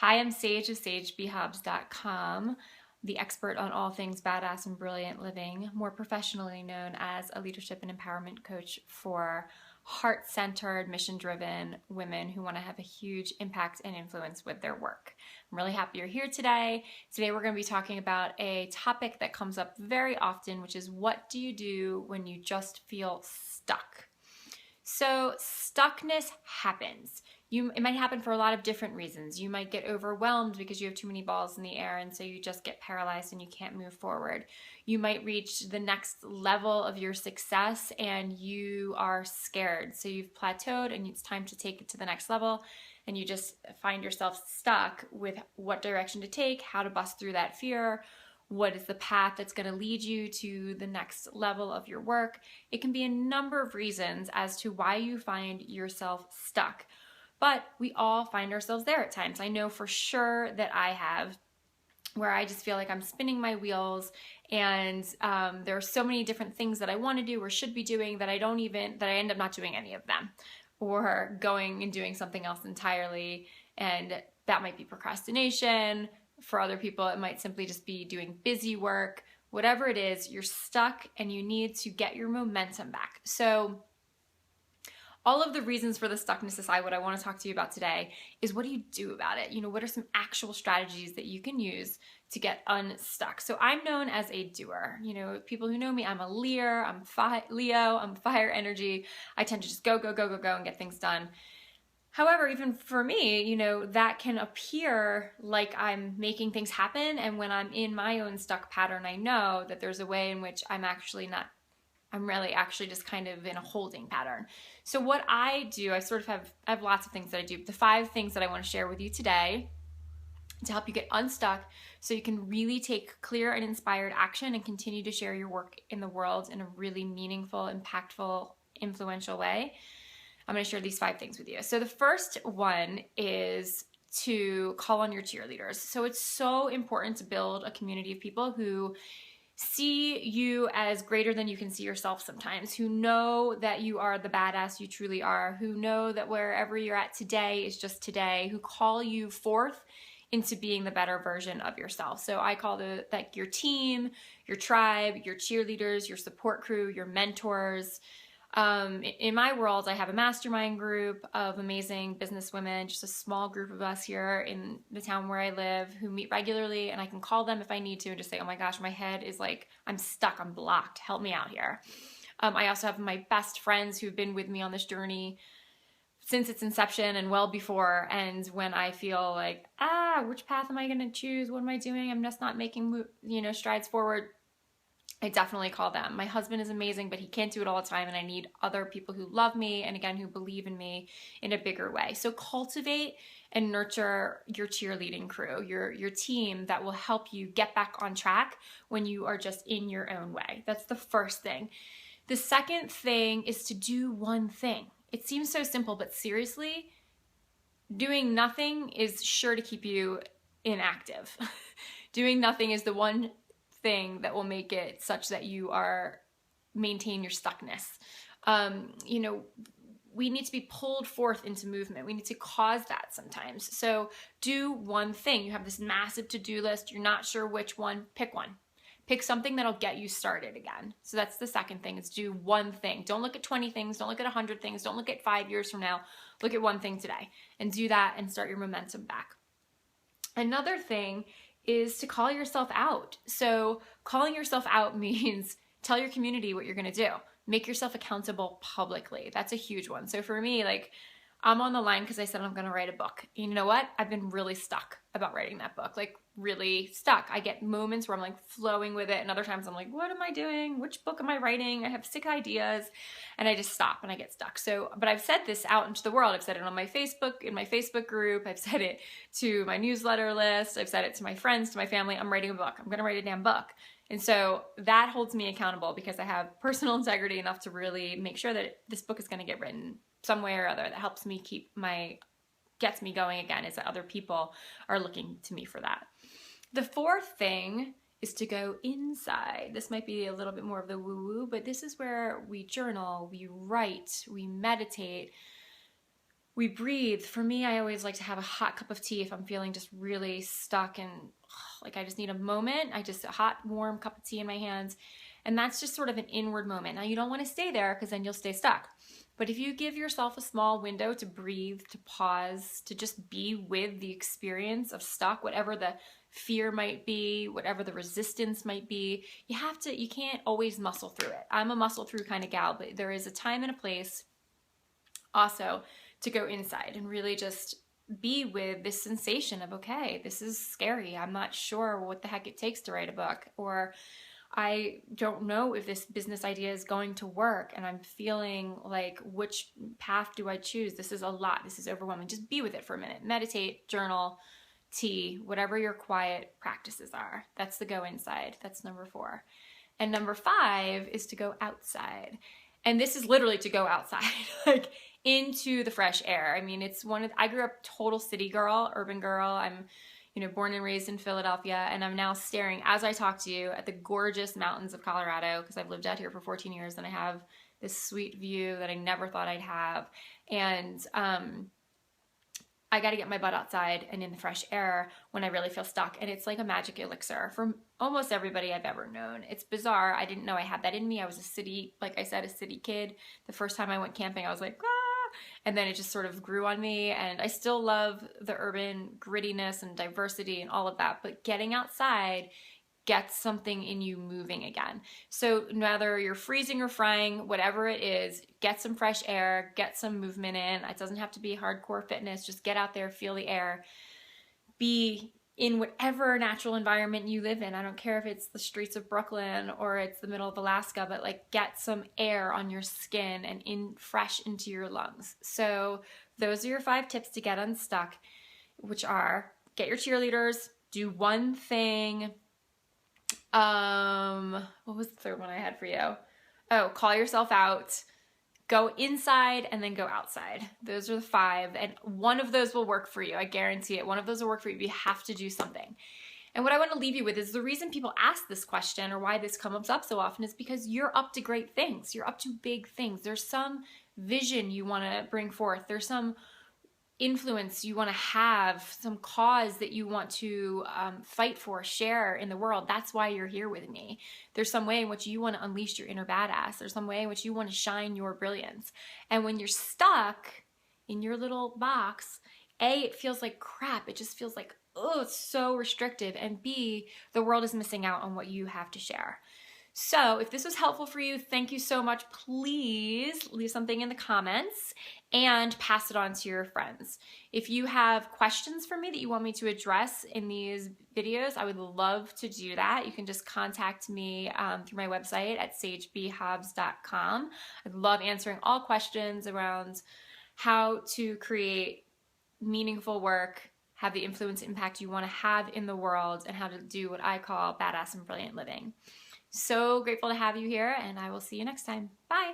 Hi, I'm Sage of SageBHubs.com, the expert on all things badass and brilliant living, more professionally known as a leadership and empowerment coach for heart-centered, mission-driven women who want to have a huge impact and influence with their work. I'm really happy you're here today. Today we're going to be talking about a topic that comes up very often, which is what do you do when you just feel stuck? So stuckness happens. It might happen for a lot of different reasons. You might get overwhelmed because you have too many balls in the air and so you just get paralyzed and you can't move forward. You might reach the next level of your success and you are scared. So you've plateaued and it's time to take it to the next level and you just find yourself stuck with what direction to take, how to bust through that fear, what is the path that's going to lead you to the next level of your work. It can be a number of reasons as to why you find yourself stuck. But we all find ourselves there at times. I know for sure that I have, where I just feel like I'm spinning my wheels and there are so many different things that I want to do or should be doing that I end up not doing any of them or going and doing something else entirely. And that might be procrastination. For other people, it might simply just be doing busy work. Whatever it is, you're stuck and you need to get your momentum back. So all of the reasons for the stuckness aside, what I want to talk to you about today is what do you do about it? What are some actual strategies that you can use to get unstuck? So I'm known as a doer. People who know me, I'm a Leo, I'm fire energy. I tend to just go and get things done. However, even for me, that can appear like I'm making things happen. And when I'm in my own stuck pattern, I know that there's a way in which I'm really actually just kind of in a holding pattern. So what I do, I have lots of things that I do. The 5 things that I want to share with you today to help you get unstuck so you can really take clear and inspired action and continue to share your work in the world in a really meaningful, impactful, influential way. I'm going to share these 5 things with you. So the first one is to call on your cheerleaders. So it's so important to build a community of people who see you as greater than you can see yourself sometimes, who know that you are the badass you truly are, who know that wherever you're at today is just today, who call you forth into being the better version of yourself. So I call your team, your tribe, your cheerleaders, your support crew, your mentors. In my world, I have a mastermind group of amazing businesswomen, just a small group of us here in the town where I live who meet regularly, and I can call them if I need to and just say, oh my gosh, my head is like, I'm stuck, I'm blocked, help me out here. I also have my best friends who've been with me on this journey since its inception and well before, and when I feel like, which path am I going to choose? What am I doing? I'm just not making, strides forward. I definitely call them. My husband is amazing, but he can't do it all the time, and I need other people who love me and, again, who believe in me in a bigger way. So cultivate and nurture your cheerleading crew, your team that will help you get back on track when you are just in your own way. That's the first thing. The second thing is to do one thing. It seems so simple, but seriously, doing nothing is sure to keep you inactive. Doing nothing is the one thing that will make it such that you maintain your stuckness. We need to be pulled forth into movement. We need to cause that sometimes. So do one thing. You have this massive to-do list. You're not sure which one. Pick one. Pick something that'll get you started again. So that's the second thing, is do one thing. Don't look at 20 things. Don't look at 100 things. Don't look at 5 years from now. Look at one thing today and do that and start your momentum back. Another thing is to call yourself out. So calling yourself out means tell your community what you're going to do. Make yourself accountable publicly. That's a huge one. So for me, I'm on the line because I said I'm going to write a book. You know what? I've been really stuck about writing that book, really stuck. I get moments where I'm flowing with it, and other times I'm like, what am I doing? Which book am I writing? I have sick ideas, and I just stop and I get stuck. So, but I've said this out into the world. I've said it on my Facebook, in my Facebook group. I've said it to my newsletter list. I've said it to my friends, to my family. I'm writing a book. I'm going to write a damn book. And so that holds me accountable because I have personal integrity enough to really make sure that this book is going to get written some way or other. That helps me gets me going again, is that other people are looking to me for that. The fourth thing is to go inside. This might be a little bit more of the woo-woo, but this is where we journal, we write, we meditate. we breathe. For me, I always like to have a hot cup of tea if I'm feeling just really stuck and like I just need a moment. I just a hot, warm cup of tea in my hands. And that's just sort of an inward moment. Now, you don't want to stay there because then you'll stay stuck. But if you give yourself a small window to breathe, to pause, to just be with the experience of stuck, whatever the fear might be, whatever the resistance might be, you can't always muscle through it. I'm a muscle through kind of gal, but there is a time and a place also to go inside and really just be with this sensation of, okay, this is scary. I'm not sure what the heck it takes to write a book, or I don't know if this business idea is going to work and I'm feeling like, which path do I choose? This is a lot. This is overwhelming. Just be with it for a minute. Meditate, journal, tea, whatever your quiet practices are. That's the go inside. That's number 4. And number 5 is to go outside. And this is literally to go outside, like into the fresh air. I mean, I grew up total city girl, urban girl. I'm born and raised in Philadelphia, and I'm now staring, as I talk to you, at the gorgeous mountains of Colorado, because I've lived out here for 14 years, and I have this sweet view that I never thought I'd have. And I got to get my butt outside and in the fresh air when I really feel stuck. And it's like a magic elixir for almost everybody I've ever known. It's bizarre. I didn't know I had that in me. I was a city kid. The first time I went camping, I was like, ah! And then it just sort of grew on me. And I still love the urban grittiness and diversity and all of that. But getting outside gets something in you moving again. So whether you're freezing or frying, whatever it is, get some fresh air, get some movement in. It doesn't have to be hardcore fitness. Just get out there, feel the air. Be in whatever natural environment you live in. I don't care if it's the streets of Brooklyn or it's the middle of Alaska, but like get some air on your skin and fresh into your lungs. So those are your 5 tips to get unstuck, which are get your cheerleaders, do one thing. What was the third one I had for you? Oh, call yourself out, go inside, and then go outside. Those are the 5, and one of those will work for you. I guarantee it. One of those will work for you. You have to do something. And what I want to leave you with is the reason people ask this question or why this comes up so often is because you're up to great things. You're up to big things. There's some vision you want to bring forth. There's some influence you want to have, some cause that you want to fight for, share in the world. That's why you're here with me. There's some way in which you want to unleash your inner badass. There's some way in which you want to shine your brilliance. And when you're stuck in your little box, A, it feels like crap. It just feels like, oh, it's so restrictive. And B, the world is missing out on what you have to share. So if this was helpful for you, thank you so much. Please leave something in the comments and pass it on to your friends. If you have questions for me that you want me to address in these videos, I would love to do that. You can just contact me through my website at sagebhobbs.com. I love answering all questions around how to create meaningful work, have the influence and impact you want to have in the world, and how to do what I call badass and brilliant living. So grateful to have you here, and I will see you next time. Bye.